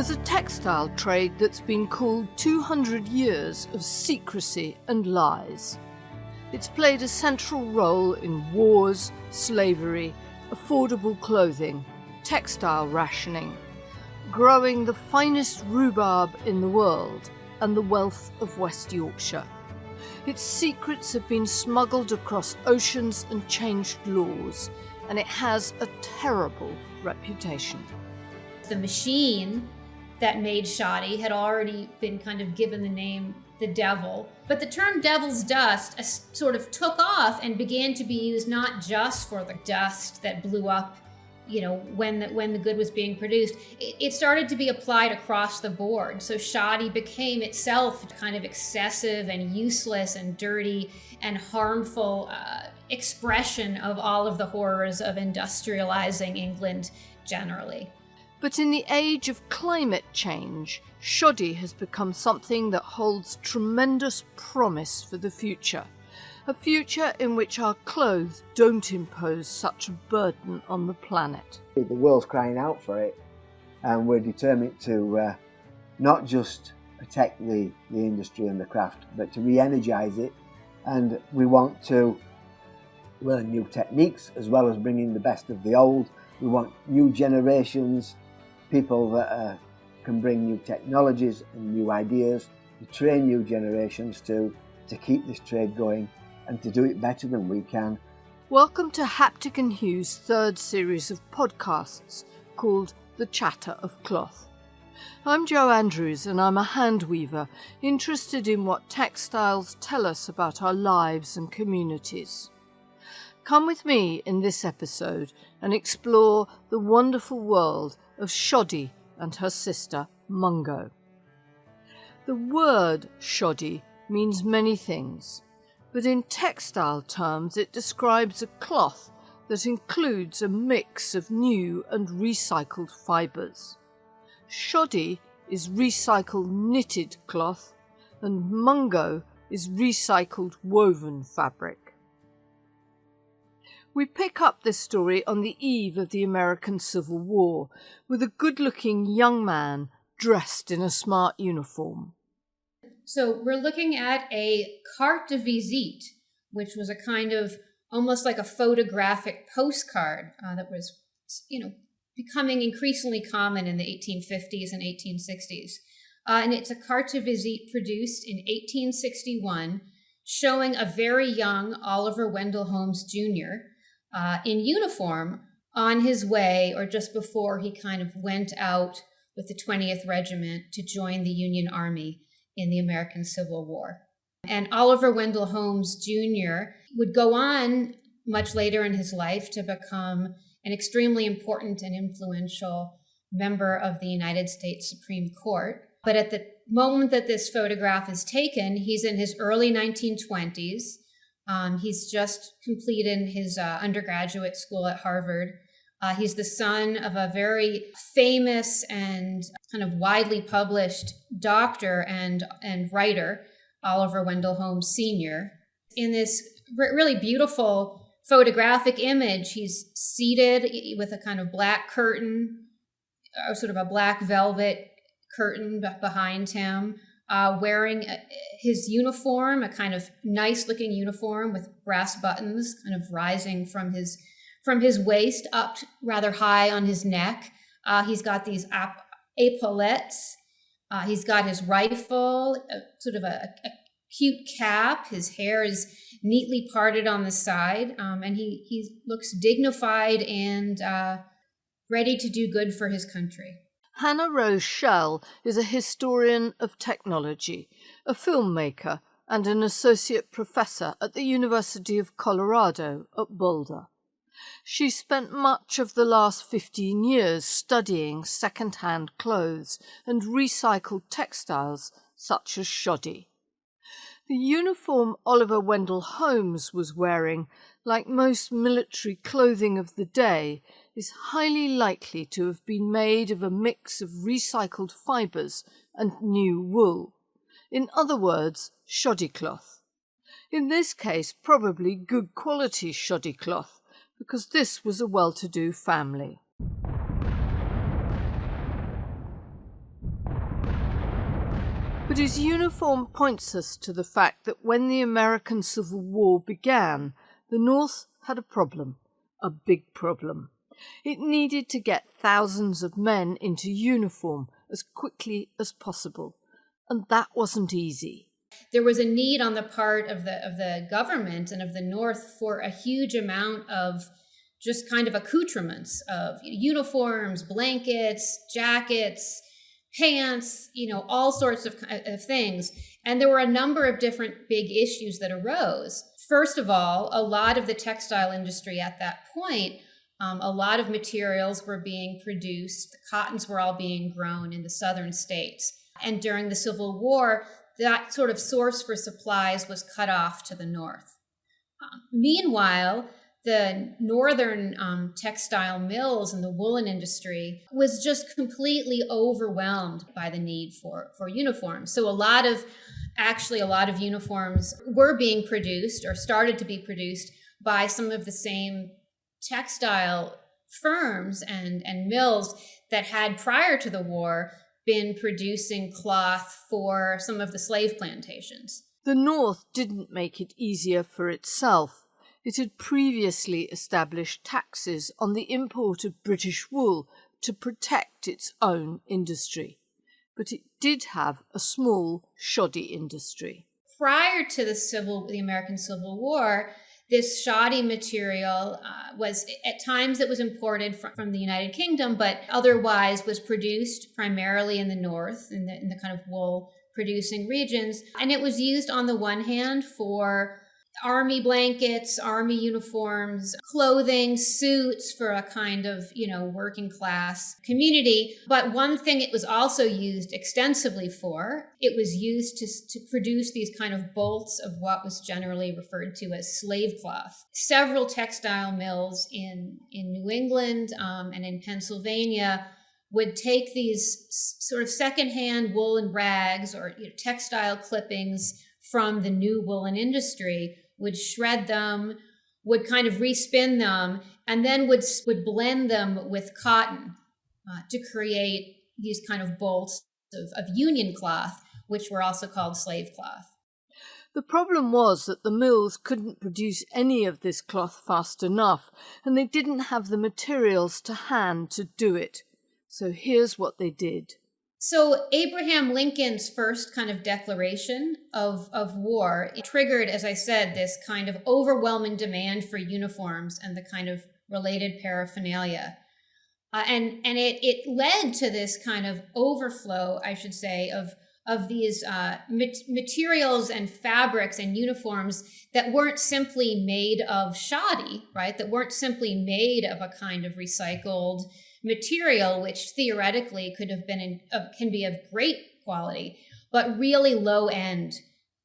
There's a textile trade that's been called 200 years of secrecy and lies. It's played a central role in wars, slavery, affordable clothing, textile rationing, growing the finest rhubarb in the world and the wealth of West Yorkshire. Its secrets have been smuggled across oceans and changed laws, and it has a terrible reputation. The machine that made shoddy had already been kind of given the name the devil, but the term devil's dust sort of took off and began to be used not just for the dust that blew up, when the good was being produced. It started to be applied across the board. So shoddy became itself kind of excessive and useless and dirty and harmful expression of all of the horrors of industrializing England generally. But in the age of climate change, shoddy has become something that holds tremendous promise for the future. A future in which our clothes don't impose such a burden on the planet. The world's crying out for it, and we're determined to not just protect the industry and the craft, but to re-energise it. And we want to learn new techniques as well as bringing the best of the old. We want new generations, people that can bring new technologies and new ideas, to train new generations to keep this trade going and to do it better than we can. Welcome to Haptic and Hugh's third series of podcasts called The Chatter of Cloth. I'm Jo Andrews and I'm a hand weaver interested in what textiles tell us about our lives and communities. Come with me in this episode and explore the wonderful world of Shoddy and her sister Mungo. The word shoddy means many things, but in textile terms it describes a cloth that includes a mix of new and recycled fibres. Shoddy is recycled knitted cloth and mungo is recycled woven fabric. We pick up this story on the eve of the American Civil War with a good-looking young man dressed in a smart uniform. So we're looking at a carte de visite, which was a kind of almost like a photographic postcard that was, becoming increasingly common in the 1850s and 1860s. And it's a carte de visite produced in 1861, showing a very young Oliver Wendell Holmes Jr. In uniform on his way, or just before he kind of went out with the 20th Regiment to join the Union Army in the American Civil War. And Oliver Wendell Holmes Jr. would go on much later in his life to become an extremely important and influential member of the United States Supreme Court. But at the moment that this photograph is taken, he's in his early 1920s. He's just completed his undergraduate school at Harvard. He's the son of a very famous and kind of widely published doctor and writer, Oliver Wendell Holmes Sr. In this really beautiful photographic image, he's seated with a kind of black curtain, or sort of a black velvet curtain behind him, wearing his uniform, a kind of nice-looking uniform with brass buttons kind of rising from his waist up rather high on his neck. He's got these epaulettes. He's got his rifle, sort of a cute cap. His hair is neatly parted on the side, and he looks dignified and ready to do good for his country. Hannah Rose Schell is a historian of technology, a filmmaker, and an associate professor at the University of Colorado at Boulder. She spent much of the last 15 years studying second-hand clothes and recycled textiles such as shoddy. The uniform Oliver Wendell Holmes was wearing, like most military clothing of the day, is highly likely to have been made of a mix of recycled fibres and new wool. In other words, shoddy cloth. In this case, probably good quality shoddy cloth, because this was a well-to-do family. But his uniform points us to the fact that when the American Civil War began, the North had a problem, a big problem. It needed to get thousands of men into uniform as quickly as possible, and that wasn't easy. There was a need on the part of the government and of the North for a huge amount of just kind of accoutrements of uniforms, blankets, jackets, pants, all sorts of things. And there were a number of different big issues that arose. First of all, a lot of the textile industry at that point, a lot of materials were being produced. The cottons were all being grown in the southern states. And during the Civil War, that sort of source for supplies was cut off to the north. Meanwhile, the northern textile mills and the woolen industry was just completely overwhelmed by the need for uniforms. So a lot of uniforms were being produced or started to be produced by some of the same textile firms and mills that had prior to the war been producing cloth for some of the slave plantations. The North didn't make it easier for itself. It had previously established taxes on the import of British wool to protect its own industry. But it did have a small shoddy industry. Prior to the American Civil War, this shoddy material was, at times it was imported from the United Kingdom, but otherwise was produced primarily in the North, in the kind of wool producing regions. And it was used on the one hand for army blankets, army uniforms, clothing, suits for a kind of, working class community. But one thing it was also used extensively for, it was used to produce these kind of bolts of what was generally referred to as slave cloth. Several textile mills in New England and in Pennsylvania would take these sort of secondhand woolen rags or textile clippings from the new woolen industry, would shred them, would kind of respin them, and then would blend them with cotton to create these kind of bolts of union cloth, which were also called slave cloth. The problem was that the mills couldn't produce any of this cloth fast enough, and they didn't have the materials to hand to do it. So here's what they did. So Abraham Lincoln's first kind of declaration of war, it triggered, as I said, this kind of overwhelming demand for uniforms and the kind of related paraphernalia. And it led to this kind of overflow, I should say, of these materials and fabrics and uniforms that weren't simply made of shoddy, right? That weren't simply made of a kind of recycled material, which theoretically can be of great quality, but really low end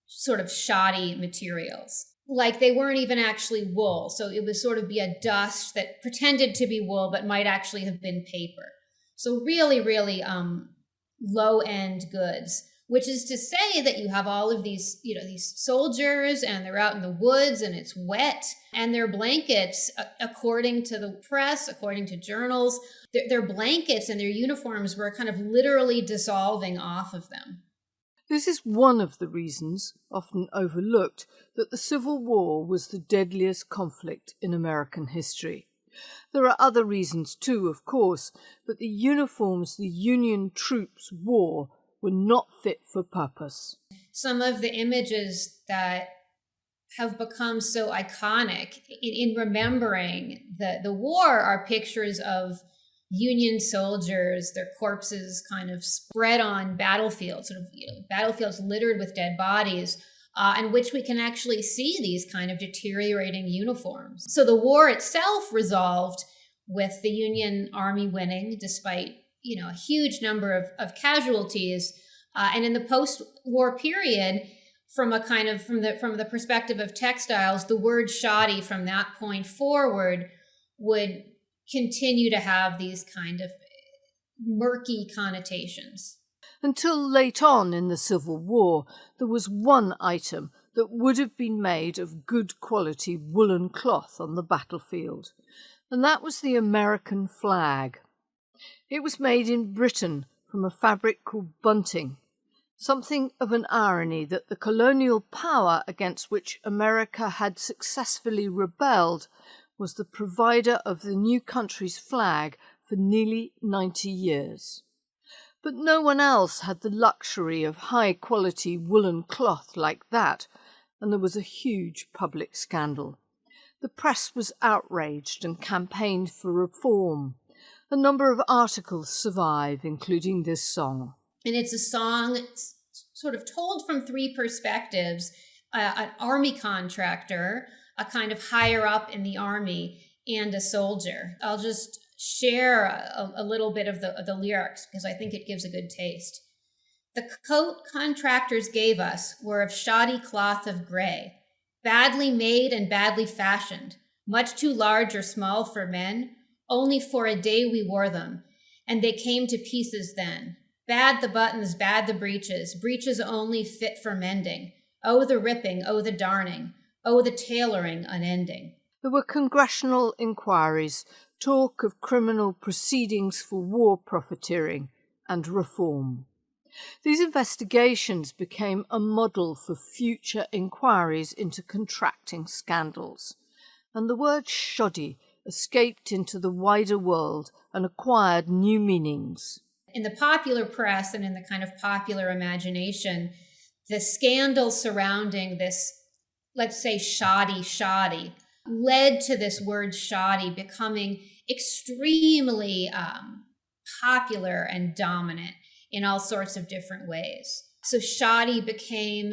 sort of shoddy materials. Like they weren't even actually wool. So it would sort of be a dust that pretended to be wool, but might actually have been paper. So really, really low end goods, which is to say that you have all of these, these soldiers and they're out in the woods and it's wet, and their blankets, according to the press, according to journals, their blankets and their uniforms were kind of literally dissolving off of them. This is one of the reasons, often overlooked, that the Civil War was the deadliest conflict in American history. There are other reasons too, of course, but the uniforms the Union troops wore were not fit for purpose. Some of the images that have become so iconic in remembering the war are pictures of Union soldiers, their corpses kind of spread on battlefields, sort of battlefields littered with dead bodies, in which we can actually see these kind of deteriorating uniforms. So the war itself resolved with the Union Army winning, despite a huge number of casualties. And in the post-war period, from the perspective of textiles, the word shoddy from that point forward would continue to have these kind of murky connotations. Until late on in the Civil War, there was one item that would have been made of good quality woolen cloth on the battlefield, and that was the American flag. It was made in Britain from a fabric called bunting, Something of an irony that the colonial power against which America had successfully rebelled was the provider of the new country's flag for nearly 90 years. But no one else had the luxury of high-quality woolen cloth like that, and there was a huge public scandal. The press was outraged and campaigned for reform. A number of articles survive, including this song. And it's a song sort of told from three perspectives: an army contractor, a kind of higher up in the army, and a soldier. I'll just share a little bit of the lyrics because I think it gives a good taste. The coat contractors gave us were of shoddy cloth of gray, badly made and badly fashioned, much too large or small for men. Only for a day we wore them, and they came to pieces then. Bad the buttons, bad the breeches, breeches only fit for mending. Oh, the ripping, oh, the darning, oh, the tailoring unending. There were congressional inquiries, talk of criminal proceedings for war profiteering, and reform. These investigations became a model for future inquiries into contracting scandals, and the word shoddy escaped into the wider world and acquired new meanings. In the popular press and in the kind of popular imagination, the scandal surrounding this, let's say, shoddy, led to this word shoddy becoming extremely popular and dominant in all sorts of different ways. So shoddy became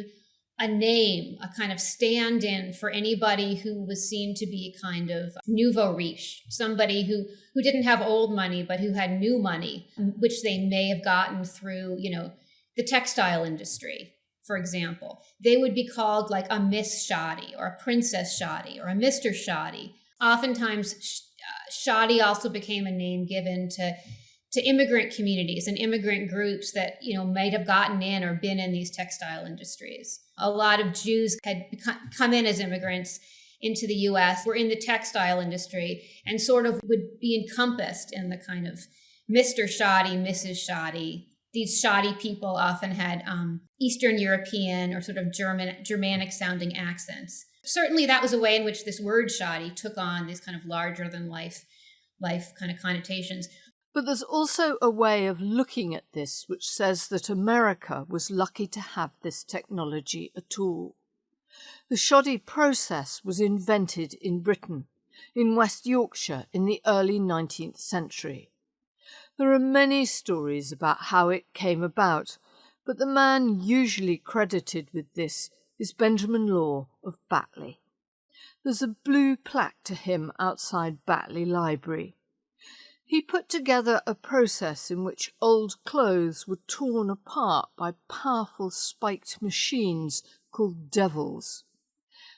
a name, a kind of stand-in for anybody who was seen to be a kind of nouveau riche, somebody who didn't have old money, but who had new money, which they may have gotten through, the textile industry, for example. They would be called like a Miss Shoddy or a Princess Shoddy or a Mr. Shoddy. Oftentimes, shoddy also became a name given to immigrant communities and immigrant groups that, might have gotten in or been in these textile industries. A lot of Jews had come in as immigrants into the U.S., were in the textile industry, and sort of would be encompassed in the kind of Mr. Shoddy, Mrs. Shoddy. These shoddy people often had Eastern European or sort of Germanic-sounding accents. Certainly that was a way in which this word shoddy took on these kind of larger-than-life kind of connotations. But there's also a way of looking at this which says that America was lucky to have this technology at all. The shoddy process was invented in Britain, in West Yorkshire in the early 19th century. There are many stories about how it came about, but the man usually credited with this is Benjamin Law of Batley. There's a blue plaque to him outside Batley Library. He put together a process in which old clothes were torn apart by powerful spiked machines called devils.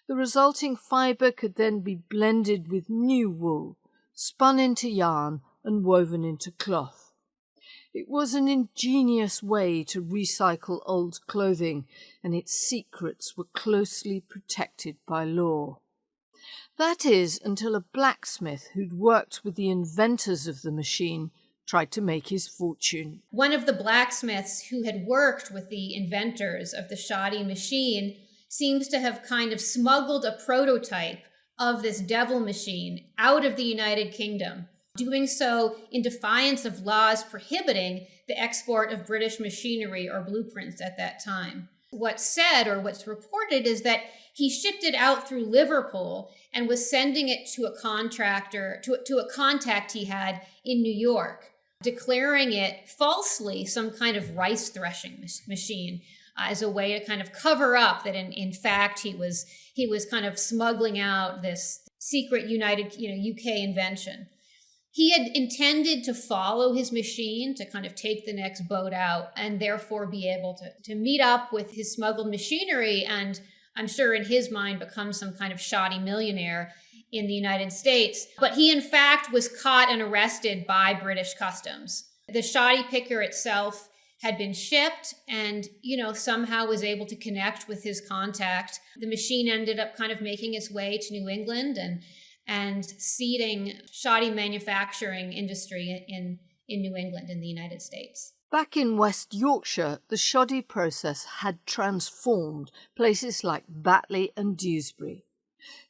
The resulting fibre could then be blended with new wool, spun into yarn and woven into cloth. It was an ingenious way to recycle old clothing, and its secrets were closely protected by law. That is, until a blacksmith who'd worked with the inventors of the machine tried to make his fortune. One of the blacksmiths who had worked with the inventors of the shoddy machine seems to have kind of smuggled a prototype of this devil machine out of the United Kingdom, doing so in defiance of laws prohibiting the export of British machinery or blueprints at that time. What's said or what's reported is that he shipped it out through Liverpool and was sending it to a contractor, to a contact he had in New York, declaring it falsely some kind of rice threshing machine as a way to kind of cover up that in fact he was kind of smuggling out this secret UK invention. He had intended to follow his machine to kind of take the next boat out and therefore be able to meet up with his smuggled machinery and, I'm sure in his mind, become some kind of shoddy millionaire in the United States. But he, in fact, was caught and arrested by British customs. The shoddy picker itself had been shipped and, somehow was able to connect with his contact. The machine ended up kind of making its way to New England and seeding shoddy manufacturing industry in New England in the United States. Back in West Yorkshire, the shoddy process had transformed places like Batley and Dewsbury.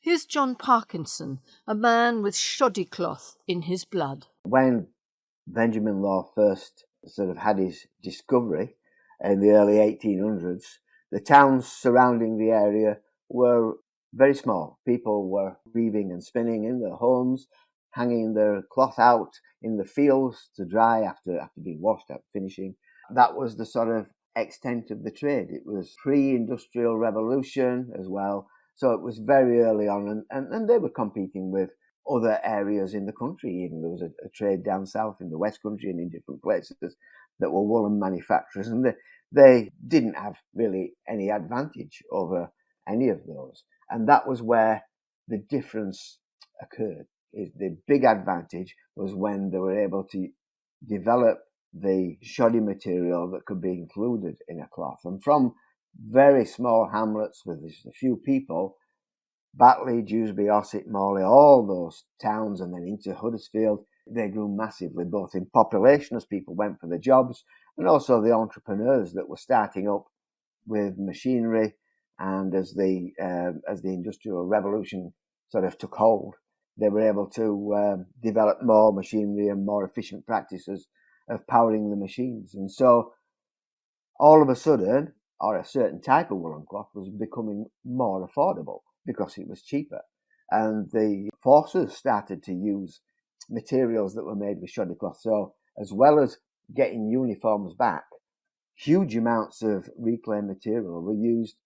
Here's John Parkinson, a man with shoddy cloth in his blood. When Benjamin Law first sort of had his discovery in the early 1800s, the towns surrounding the area were very small. People were weaving and spinning in their homes, hanging their cloth out in the fields to dry after being washed, after finishing. That was the sort of extent of the trade. It was pre-industrial revolution as well, so it was very early on, and they were competing with other areas in the country. Even there was a trade down south in the West Country and in different places that were woolen manufacturers, and they didn't have really any advantage over any of those. And that was where the difference occurred. The big advantage was when they were able to develop the shoddy material that could be included in a cloth. And from very small hamlets with just a few people, Batley, Dewsbury, Ossett, Morley, all those towns, and then into Huddersfield, they grew massively, both in population as people went for the jobs, and also the entrepreneurs that were starting up with machinery. And as the Industrial Revolution sort of took hold, they were able to develop more machinery and more efficient practices of powering the machines. And so all of a sudden, or a certain type of woolen cloth was becoming more affordable because it was cheaper. And the forces started to use materials that were made with shoddy cloth. So as well as getting uniforms back, huge amounts of reclaimed material were used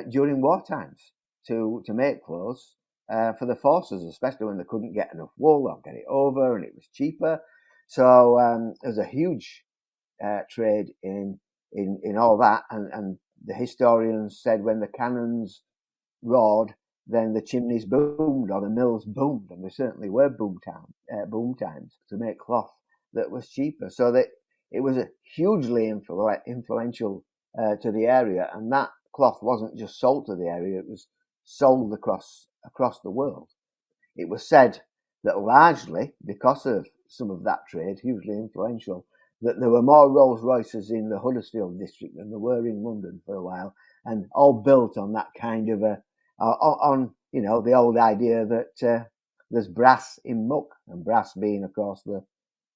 during war times to make clothes for the forces, especially when they couldn't get enough wool or get it over, and it was cheaper. So there's a huge trade in all that, and the historians said when the cannons roared, then the chimneys boomed or the mills boomed, and there certainly were boom times to make cloth that was cheaper. So that it was a hugely influential to the area, and that cloth wasn't just sold to the area; it was sold across the world. It was said that largely because of some of that trade, hugely influential, that there were more Rolls Royces in the Huddersfield district than there were in London for a while, and all built on that kind of the old idea that there's brass in muck, and brass being, of course, the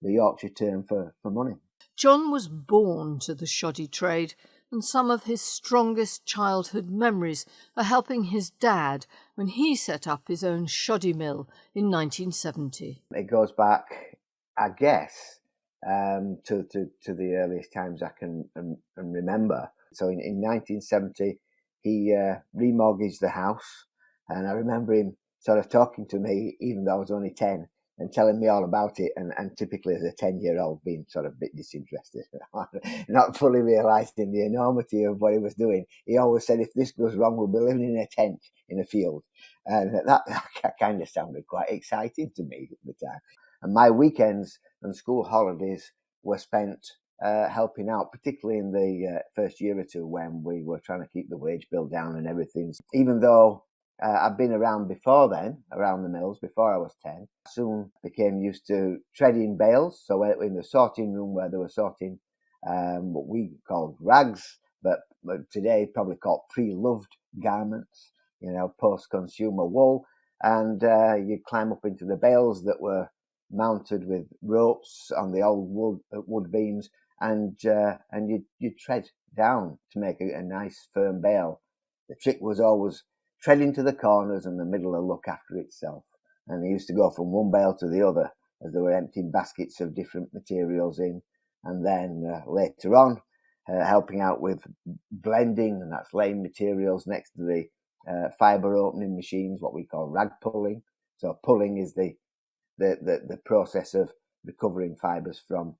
Yorkshire term for money. John was born to the shoddy trade, and some of his strongest childhood memories are helping his dad when he set up his own shoddy mill in 1970. It goes back, I guess, to the earliest times I can remember. So in 1970, he remortgaged the house, and I remember him sort of talking to me, even though I was only 10, and telling me all about it, and typically as a 10-year-old being sort of a bit disinterested, not fully realising the enormity of what he was doing. He always said, if this goes wrong, we'll be living in a tent in a field. And that kind of sounded quite exciting to me at the time. And my weekends and school holidays were spent helping out, particularly in the first year or two when we were trying to keep the wage bill down and everything. Even though I'd been around before then, around the mills, before I was 10. I soon became used to treading bales. So in the sorting room where they were sorting what we called rags, but today probably called pre-loved garments, post-consumer wool. And you'd climb up into the bales that were mounted with ropes on the old wood beams, and you'd tread down to make a nice firm bale. The trick was always treading to the corners, and the middle will look after itself. And they used to go from one bale to the other as they were emptying baskets of different materials in, and then later on helping out with blending, and that's laying materials next to the fibre opening machines, what we call rag pulling. So pulling is the process of recovering fibres from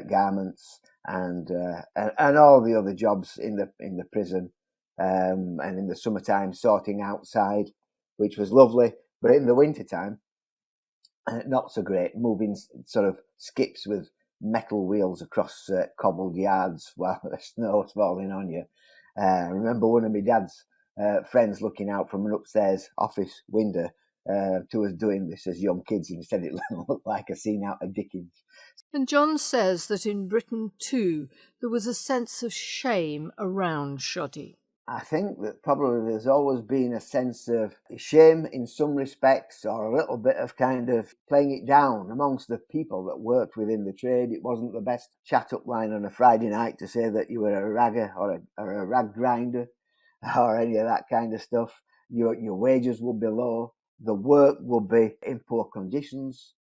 garments, and all the other jobs in the prison. And in the summertime, sorting outside, which was lovely. But in the wintertime, not so great, moving sort of skips with metal wheels across cobbled yards while the snow's falling on you. I remember one of my dad's friends looking out from an upstairs office window to us doing this as young kids. Instead, it looked like a scene out of Dickens. And John says that in Britain too there was a sense of shame around shoddy. I think that probably there's always been a sense of shame in some respects, or a little bit of kind of playing it down amongst the people that worked within the trade. It wasn't the best chat-up line on a Friday night to say that you were a ragger or a rag grinder or any of that kind of stuff. Your wages would be low. The work would be in poor conditions,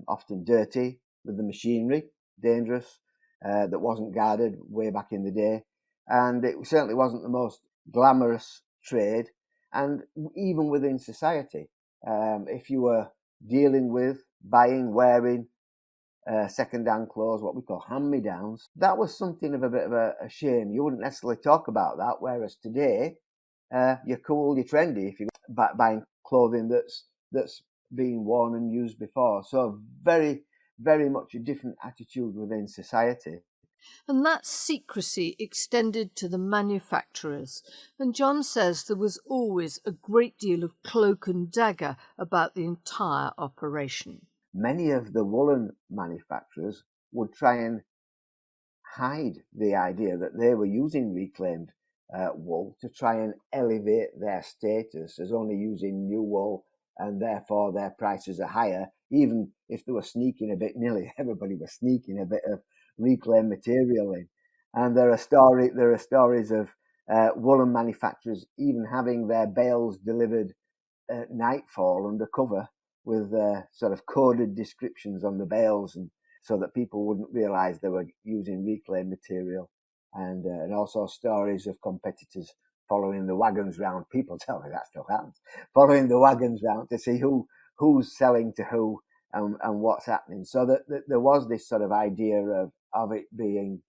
often dirty, with the machinery, dangerous, that wasn't guarded way back in the day. And it certainly wasn't the most glamorous trade. And even within society, if you were dealing with buying, wearing second-hand clothes, what we call hand-me-downs, that was something of a bit of a shame. You wouldn't necessarily talk about that, whereas today, you're cool, you're trendy if you're buying clothing that's been worn and used before. So very, very much a different attitude within society. And that secrecy extended to the manufacturers, and John says there was always a great deal of cloak and dagger about the entire operation. Many of the woolen manufacturers would try and hide the idea that they were using reclaimed wool to try and elevate their status as only using new wool, and therefore their prices are higher, even if they were sneaking a bit. Nearly everybody was sneaking a bit of reclaimed material in. And there are stories of woolen manufacturers even having their bales delivered at nightfall under cover with sort of coded descriptions on the bales, and so that people wouldn't realise they were using reclaimed material. And also stories of competitors following the wagons round. People tell me that still happens. Following the wagons round to see who's selling to who and what's happening. So that there was this sort of idea of it being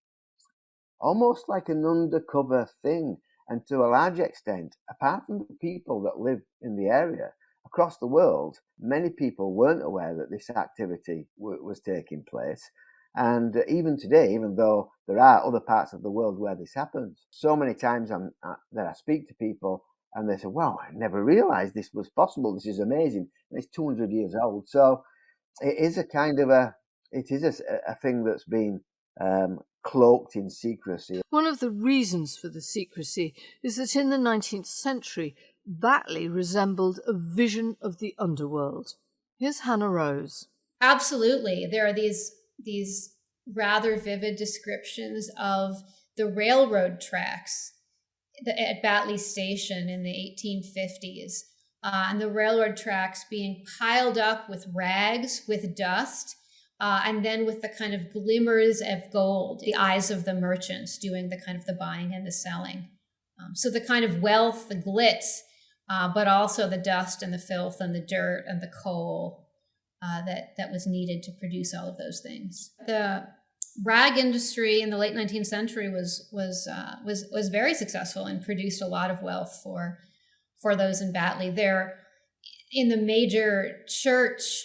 almost like an undercover thing. And to a large extent, apart from the people that live in the area, across the world, many people weren't aware that this activity was taking place. And even today, even though there are other parts of the world where this happens, so many times that I speak to people and they say, wow, I never realised this was possible. This is amazing. And it's 200 years old. So it is a kind of a thing that's been cloaked in secrecy. One of the reasons for the secrecy is that in the 19th century, Batley resembled a vision of the underworld. Here's Hannah Rose. Absolutely. There are these rather vivid descriptions of the railroad tracks at Batley Station in the 1850s, and the railroad tracks being piled up with rags, with dust, and then with the kind of glimmers of gold, the eyes of the merchants doing the kind of the buying and the selling. So the kind of wealth, the glitz, but also the dust and the filth and the dirt and the coal that was needed to produce all of those things. The rag industry in the late 19th century was very successful and produced a lot of wealth for those in Batley. There, in the major church,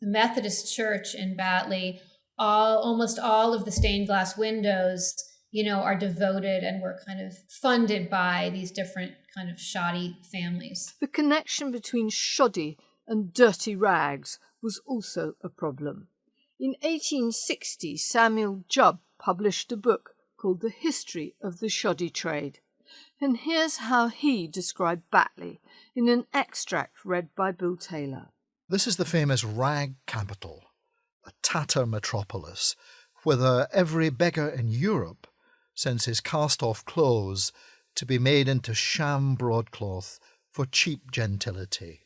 the Methodist church in Batley, almost all of the stained glass windows, are devoted and were kind of funded by these different kind of shoddy families. The connection between shoddy and dirty rags was also a problem. In 1860, Samuel Jubb published a book called The History of the Shoddy Trade. And here's how he described Batley in an extract read by Bill Taylor. This is the famous rag capital, a tatter metropolis, whither every beggar in Europe sends his cast-off clothes to be made into sham broadcloth for cheap gentility,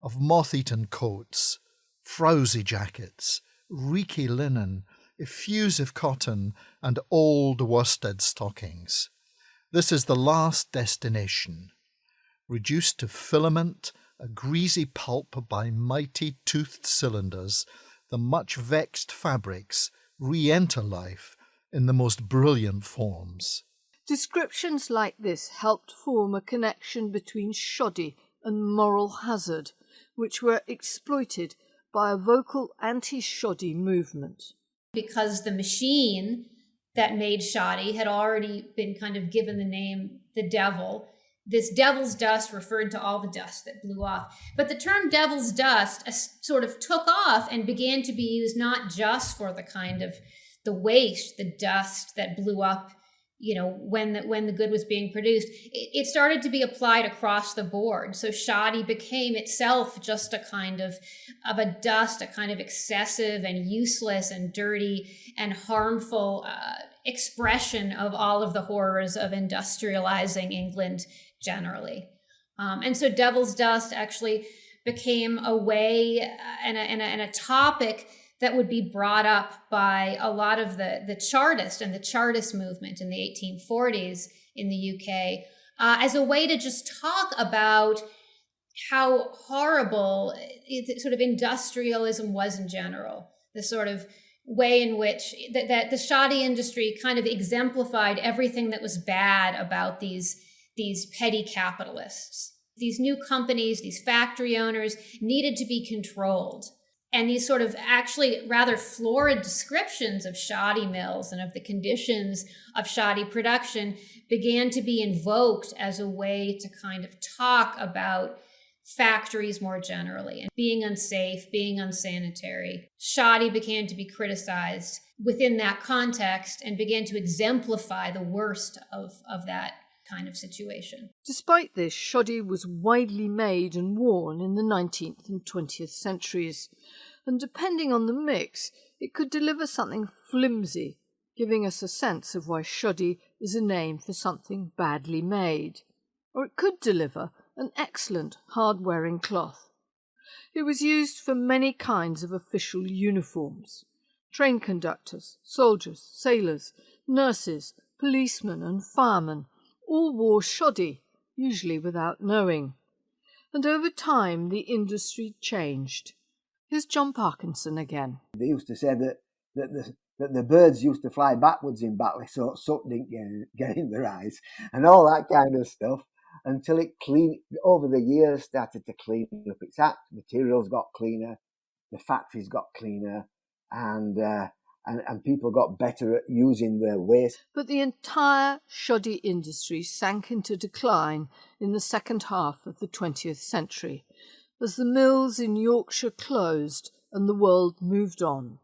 of moth-eaten coats, frowsy jackets, reeky linen, effusive cotton, and old worsted stockings. This is the last destination. Reduced to filament, a greasy pulp by mighty toothed cylinders, the much-vexed fabrics re-enter life in the most brilliant forms. Descriptions like this helped form a connection between shoddy and moral hazard, which were exploited by a vocal anti-shoddy movement. Because the machine that made shoddy had already been kind of given the name the devil, This devil's dust referred to all the dust that blew off. But the term devil's dust sort of took off and began to be used not just for the kind of the waste, the dust that blew up, when the good was being produced. It started to be applied across the board. So shoddy became itself just a kind of a dust, a kind of excessive and useless and dirty and harmful expression of all of the horrors of industrializing England generally. And so devil's dust actually became a way and a topic that would be brought up by a lot of the Chartist and the Chartist movement in the 1840s in the UK as a way to just talk about how horrible sort of industrialism was in general, the sort of way in which that the shoddy industry kind of exemplified everything that was bad about these petty capitalists. These new companies, these factory owners needed to be controlled. And these sort of actually rather florid descriptions of shoddy mills and of the conditions of shoddy production began to be invoked as a way to kind of talk about factories more generally and being unsafe, being unsanitary. Shoddy began to be criticized within that context and began to exemplify the worst of that kind of situation. Despite this, shoddy was widely made and worn in the 19th and 20th centuries, and depending on the mix, it could deliver something flimsy, giving us a sense of why shoddy is a name for something badly made. Or it could deliver an excellent, hard-wearing cloth. It was used for many kinds of official uniforms. Train conductors, soldiers, sailors, nurses, policemen and firemen all wore shoddy, usually without knowing. And over time, the industry changed. Here's John Parkinson again. They used to say that the birds used to fly backwards in Batley, so soot didn't get in their eyes, and all that kind of stuff, until it over the years started to clean up its act. Materials got cleaner, the factories got cleaner, and people got better at using their waste. But the entire shoddy industry sank into decline in the second half of the 20th century, as the mills in Yorkshire closed and the world moved on.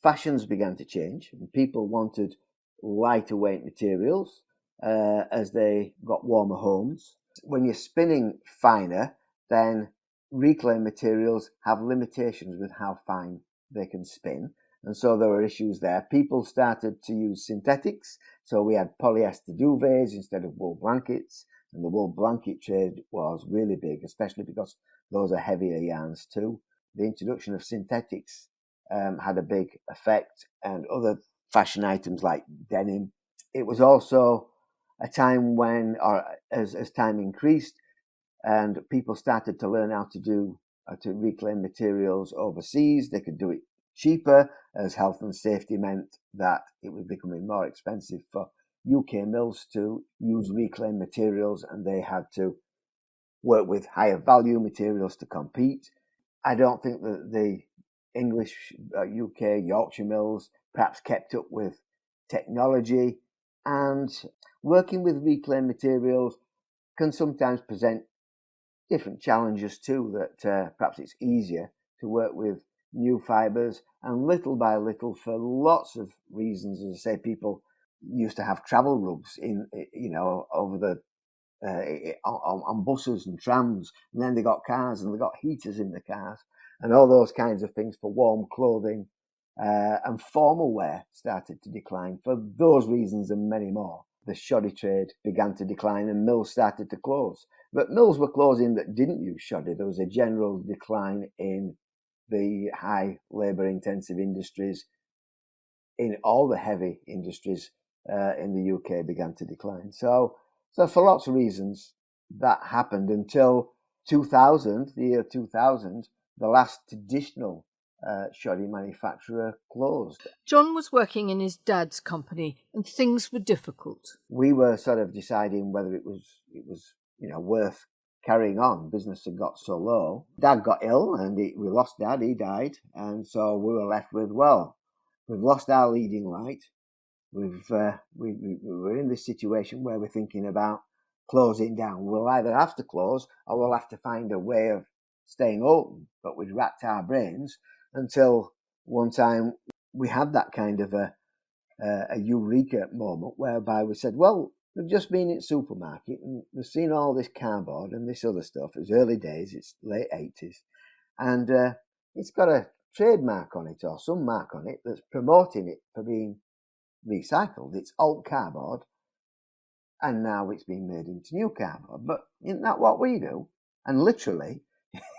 Fashions began to change, and people wanted lighter weight materials as they got warmer homes. When you're spinning finer, then reclaimed materials have limitations with how fine they can spin. And so there were issues there. People started to use synthetics. So we had polyester duvets instead of wool blankets. And the wool blanket trade was really big, especially because those are heavier yarns too. The introduction of synthetics had a big effect, and other fashion items like denim. It was also a time when, or as time increased, and people started to learn how to reclaim materials overseas, they could do it cheaper, as health and safety meant that it was becoming more expensive for UK mills to use reclaimed materials, and they had to work with higher value materials to compete. I don't think that the English, UK, Yorkshire mills perhaps kept up with technology, and working with reclaimed materials can sometimes present different challenges too, that perhaps it's easier to work with new fibres, and little by little, for lots of reasons, as I say, people used to have travel rugs over the on buses and trams, and then they got cars and they got heaters in the cars, and all those kinds of things for warm clothing, and formal wear started to decline for those reasons and many more. The shoddy trade began to decline and mills started to close. But mills were closing that didn't use shoddy. There was a general decline in the high labour-intensive industries. In all the heavy industries in the UK began to decline. So for lots of reasons, that happened until 2000, the year 2000, the last traditional shoddy manufacturer closed. John was working in his dad's company, and things were difficult. We were sort of deciding whether it was worth carrying on. Business had got so low. Dad got ill, and we lost Dad. He died, and so we were left with, well, we've lost our leading light. We're in this situation where we're thinking about closing down. We'll either have to close or we'll have to find a way of staying open. But we'd racked our brains until one time we had that kind of a eureka moment whereby we said, well, we've just been in the supermarket and we've seen all this cardboard and this other stuff. It was early days, it's late 80s. And it's got a trademark on it or some mark on it that's promoting it for being recycled. It's old cardboard and now it's being made into new cardboard. But isn't that what we do? And literally,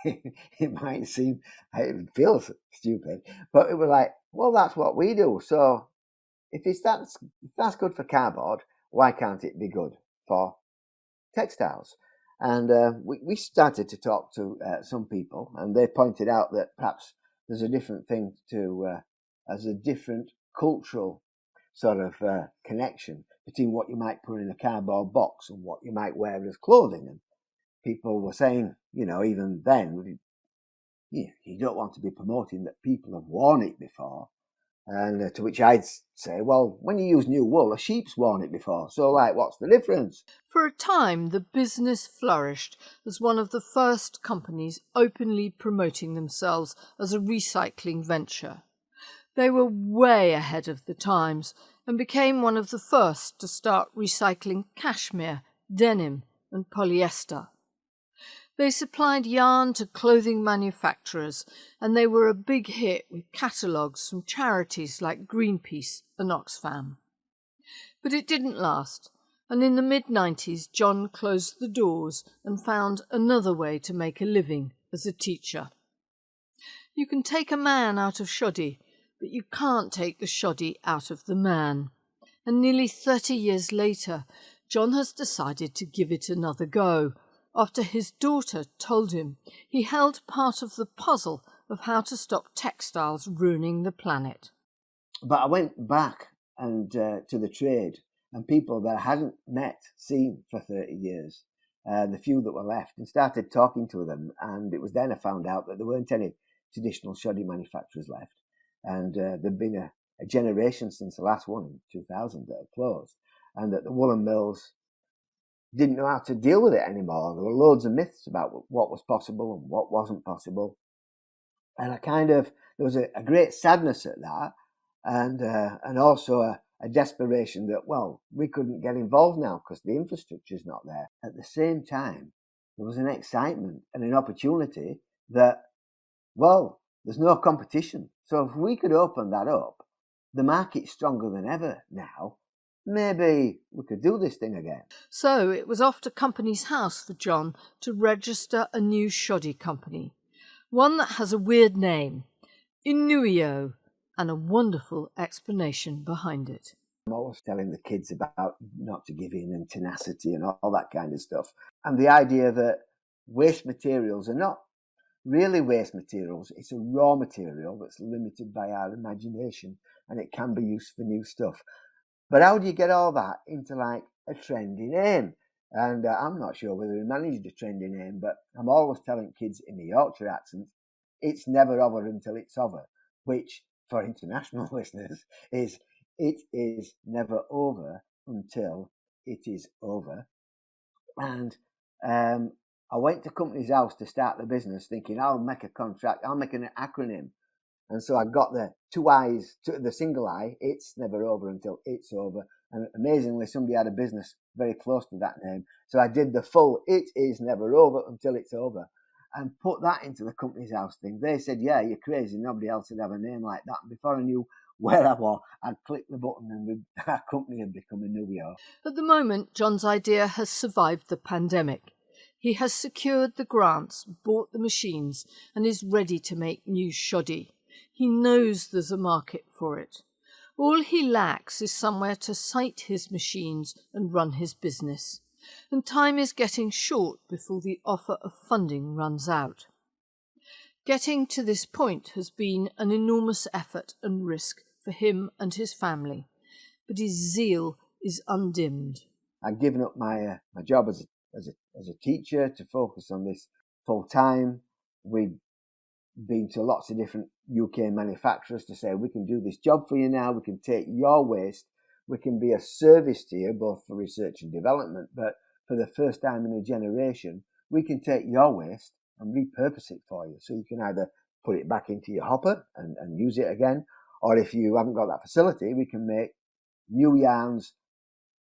it might seem, it feels stupid, but it was like, well, that's what we do. So if that's good for cardboard, why can't it be good for textiles? And we started to talk to some people, and they pointed out that perhaps there's a different thing to, as a different cultural sort of connection between what you might put in a cardboard box and what you might wear as clothing. And people were saying, even then, you don't want to be promoting that people have worn it before. And to which I'd say, well, when you use new wool, a sheep's worn it before. So, what's the difference? For a time, the business flourished as one of the first companies openly promoting themselves as a recycling venture. They were way ahead of the times and became one of the first to start recycling cashmere, denim and polyester. They supplied yarn to clothing manufacturers, and they were a big hit with catalogues from charities like Greenpeace and Oxfam. But it didn't last, and in the mid-90s John closed the doors and found another way to make a living as a teacher. You can take a man out of shoddy, but you can't take the shoddy out of the man. And nearly 30 years later, John has decided to give it another go, after his daughter told him he held part of the puzzle of how to stop textiles ruining the planet. But I went back and to the trade and people that I hadn't seen for 30 years, the few that were left, and started talking to them. And it was then I found out that there weren't any traditional shoddy manufacturers left. And there'd been a generation since the last one in 2000 that had closed, and that the woolen mills didn't know how to deal with it anymore. There were loads of myths about what was possible and what wasn't possible. And there was a great sadness at that, and also a desperation that, well, we couldn't get involved now because the infrastructure's not there. At the same time, there was an excitement and an opportunity that, well, there's no competition. So if we could open that up, the market's stronger than ever now, maybe we could do this thing again. So it was off to Company's House for John to register a new shoddy company, one that has a weird name, Inuio, and a wonderful explanation behind it. I'm always telling the kids about not to give in and tenacity and all that kind of stuff. And the idea that waste materials are not really waste materials. It's a raw material that's limited by our imagination, and it can be used for new stuff. But how do you get all that into a trendy name? And I'm not sure whether we managed a trendy name, but I'm always telling kids in the Yorkshire accent, it's never over until it's over, which for international listeners is, it is never over until it is over. And I went to Company's House to start the business thinking I'll make a contract, I'll make an acronym. And so I got the two I's, the single I, it's never over until it's over. And amazingly, somebody had a business very close to that name. So I did the full, it is never over until it's over, and put that into the Company's House thing. They said, yeah, you're crazy. Nobody else would have a name like that. And before I knew where I was, I'd clicked the button and our company had become Inuio. At the moment, John's idea has survived the pandemic. He has secured the grants, bought the machines, and is ready to make new shoddy. He knows there's a market for it. All he lacks is somewhere to site his machines and run his business. And time is getting short before the offer of funding runs out. Getting to this point has been an enormous effort and risk for him and his family, but his zeal is undimmed. I've given up my job as a teacher to focus on this full time. We've been to lots of different UK manufacturers to say, we can do this job for you now, we can take your waste, we can be a service to you both for research and development, but for the first time in a generation, we can take your waste and repurpose it for you. So you can either put it back into your hopper and use it again, or if you haven't got that facility, we can make new yarns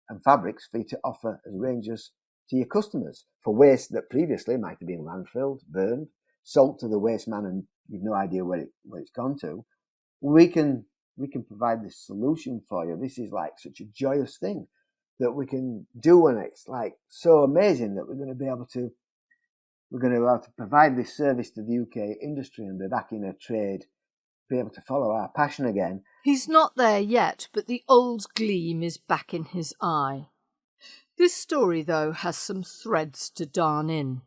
and fabrics for you to offer as ranges to your customers for waste that previously might have been landfilled, burned, sold to the waste man, and you've no idea where it's gone to. We can provide this solution for you. This is like such a joyous thing that we can do, and it's like so amazing that we're going to be able to provide this service to the UK industry and be back in a trade, be able to follow our passion again. He's not there yet, but the old gleam is back in his eye. This story, though, has some threads to darn in.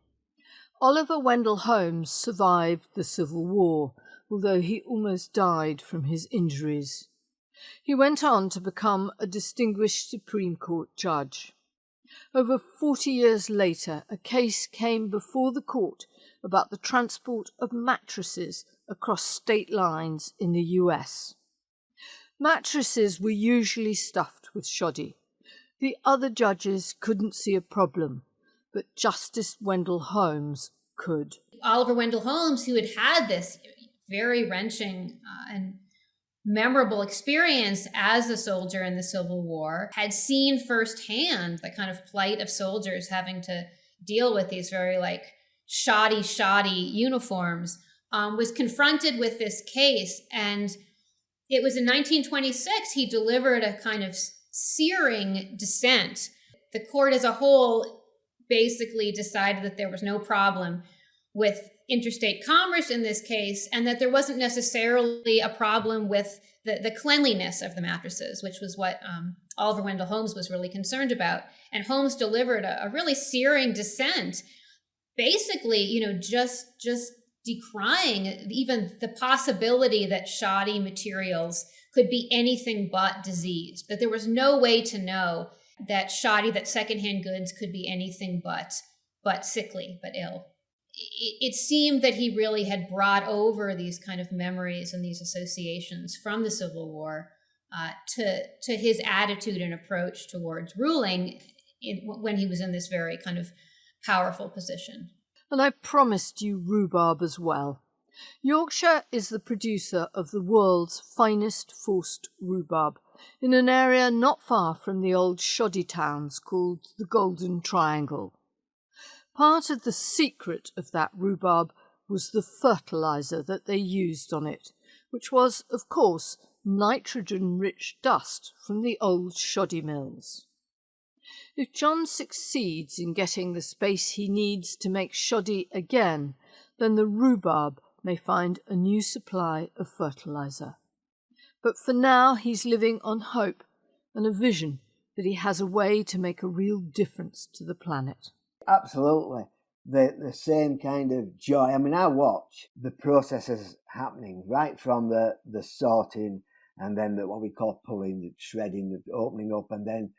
Oliver Wendell Holmes survived the Civil War, although he almost died from his injuries. He went on to become a distinguished Supreme Court judge. Over 40 years later, a case came before the court about the transport of mattresses across state lines in the US. Mattresses were usually stuffed with shoddy. The other judges couldn't see a problem, but Justice Wendell Holmes could. Oliver Wendell Holmes, who had this very wrenching and memorable experience as a soldier in the Civil War, had seen firsthand the kind of plight of soldiers having to deal with these very shoddy uniforms, was confronted with this case. And it was in 1926 he delivered a kind of searing dissent. The court as a whole basically decided that there was no problem with interstate commerce in this case, and that there wasn't necessarily a problem with the cleanliness of the mattresses, which was what Oliver Wendell Holmes was really concerned about. And Holmes delivered a really searing dissent, basically, just decrying even the possibility that shoddy materials could be anything but diseased, that there was no way to know that secondhand goods could be anything but sickly, but ill. It seemed that he really had brought over these kind of memories and these associations from the Civil War to his attitude and approach towards ruling when he was in this very kind of powerful position. And I promised you rhubarb as well. Yorkshire is the producer of the world's finest forced rhubarb in an area not far from the old shoddy towns called the Golden Triangle. Part of the secret of that rhubarb was the fertiliser that they used on it, which was, of course, nitrogen-rich dust from the old shoddy mills. If John succeeds in getting the space he needs to make shoddy again, then the rhubarb may find a new supply of fertiliser. But for now he's living on hope and a vision that he has a way to make a real difference to the planet. Absolutely. The same kind of joy. I mean, I watch the processes happening right from the sorting, and then what we call pulling, the shredding, the opening up, and then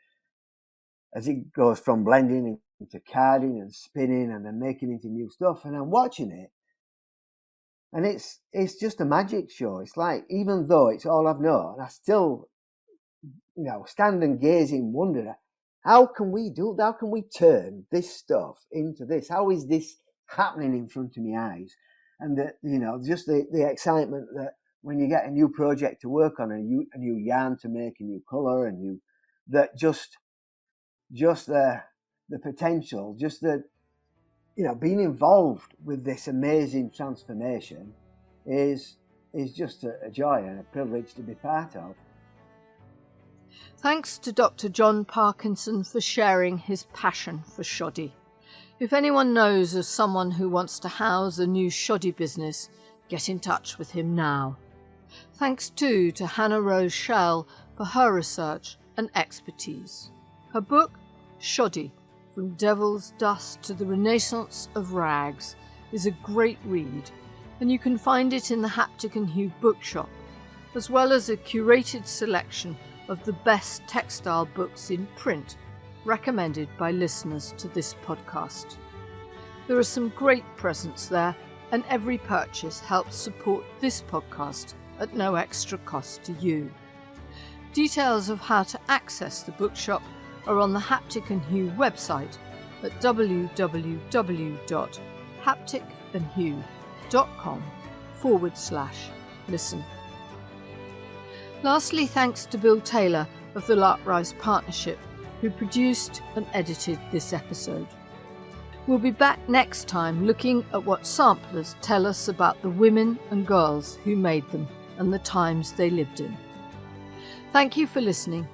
as it goes from blending into carding and spinning and then making into new stuff. And I'm watching it, and it's just a magic show. It's like, even though it's all I've known, I still, stand and gaze in wonder. How can we turn this stuff into this? How is this happening in front of my eyes? And just the excitement that when you get a new project to work on, a new yarn to make, a new colour, just the potential, just the being involved with this amazing transformation is just a joy and a privilege to be part of. Thanks to Dr. John Parkinson for sharing his passion for shoddy. If anyone knows of someone who wants to house a new shoddy business, get in touch with him now. Thanks too to Hannah Rose Schell for her research and expertise. Her book, Shoddy, From Devil's Dust to the Renaissance of Rags, is a great read, and you can find it in the Haptic and Hue bookshop, as well as a curated selection of the best textile books in print recommended by listeners to this podcast. There are some great presents there, and every purchase helps support this podcast at no extra cost to you. Details of how to access the bookshop are on the Haptic and Hue website, at www.hapticandhue.com/listen. Lastly, thanks to Bill Taylor of the Lark Rise Partnership, who produced and edited this episode. We'll be back next time looking at what samplers tell us about the women and girls who made them and the times they lived in. Thank you for listening,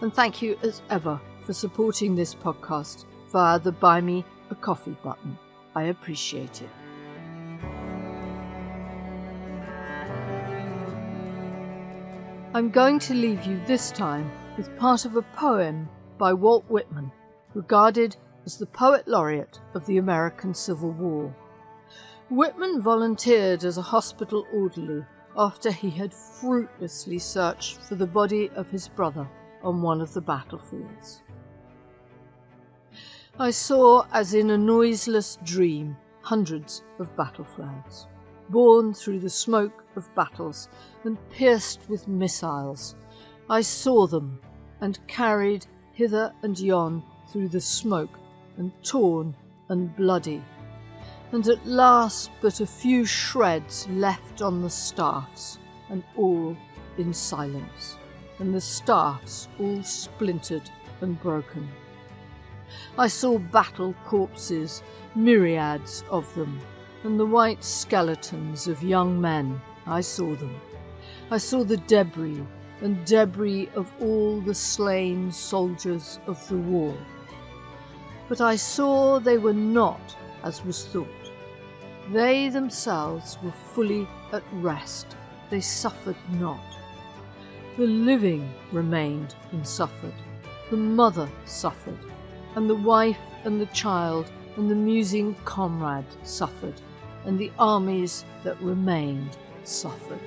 and thank you as ever for supporting this podcast via the Buy Me a Coffee button. I appreciate it. I'm going to leave you this time with part of a poem by Walt Whitman, regarded as the poet laureate of the American Civil War. Whitman volunteered as a hospital orderly after he had fruitlessly searched for the body of his brother on one of the battlefields. I saw, as in a noiseless dream, hundreds of battle flags, borne through the smoke of battles and pierced with missiles. I saw them, and carried hither and yon through the smoke, and torn and bloody, and at last but a few shreds left on the staffs, and all in silence, and the staffs all splintered and broken. I saw battle corpses, myriads of them, and the white skeletons of young men. I saw them. I saw the debris, and debris of all the slain soldiers of the war. But I saw they were not as was thought. They themselves were fully at rest. They suffered not. The living remained and suffered. The mother suffered, and the wife and the child and the musing comrade suffered, and the armies that remained suffered.